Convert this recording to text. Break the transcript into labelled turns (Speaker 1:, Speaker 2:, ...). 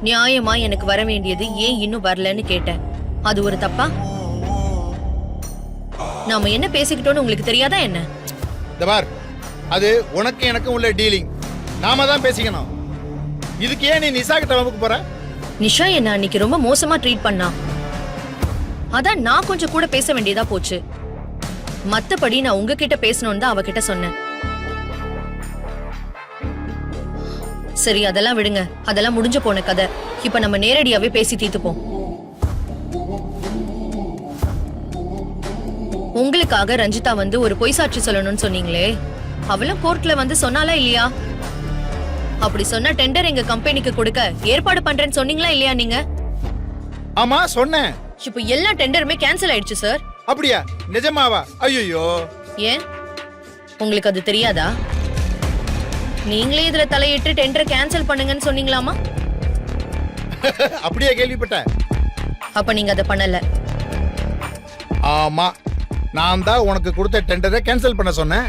Speaker 1: நியாயமா எனக்கு வர வேண்டியது ஏன் இன்னும் வரலன்னு கேட்டேன். அது ஒரு தப்பா? நாம என்ன பேசிக்கிட்டோம்னு உங்களுக்கு தெரியாதா என்ன?
Speaker 2: தபார், அது உனக்கு எனக்கும் உள்ள டீலிங். நாம தான் பேசிக்கணும். இதுக்கு ஏன் நீ நிஷா கிட்ட வம்புக்கு போற?
Speaker 1: நிஷா என்ன அன்னைக்கு ரொம்ப மோசமா ட்ரீட் பண்ணா. அதான் நான் கொஞ்சம் கூட பேச வேண்டியதா போச்சு. மத்தபடி நான் உங்ககிட்ட பேசணும்னு தான் அவகிட்ட சொன்னேன். சரி, அதெல்லாம் விடுங்க. அதெல்லாம் முடிஞ்சு போன கதை. இப்ப நம்ம நேரடியாவே பேசி தீர்த்துப்போம். உங்களுக்காக ரஞ்சிதா வந்து ஒரு பொய் சாட்சி சொல்லணும்னு சொன்னீங்களே, அவளும் கோர்ட்ல வந்து சொன்னாலா இல்லையா? அப்படி சொன்ன டெண்டர் எங்க கம்பெனிக்கு கொடுக்க ஏற்பாடு பண்றேன்னு சொன்னீங்களா இல்லையா நீங்க?
Speaker 2: ஆமா சொன்னேன்.
Speaker 1: இப்ப எல்லா டெண்டருமே கேன்சல் ஆயிடுச்சு சார்.
Speaker 2: அப்படியா? நிஜமாவா? ஐயோ,
Speaker 1: ஏன் உங்களுக்கு அது தெரியாதா? நீங்களே இதுல தலையிட்டு டெண்டரை கேன்சல் பண்ணுங்கன்னு சொன்னீங்களாமா?
Speaker 2: அப்படியே கேள்விப்பட்டேன்.
Speaker 1: அப்ப நீங்க அதை பண்ணல.
Speaker 2: ஆமா, நான் தான் உனக்கு கொடுத்த டெண்டரை கேன்சல் பண்ண சொன்னேன்.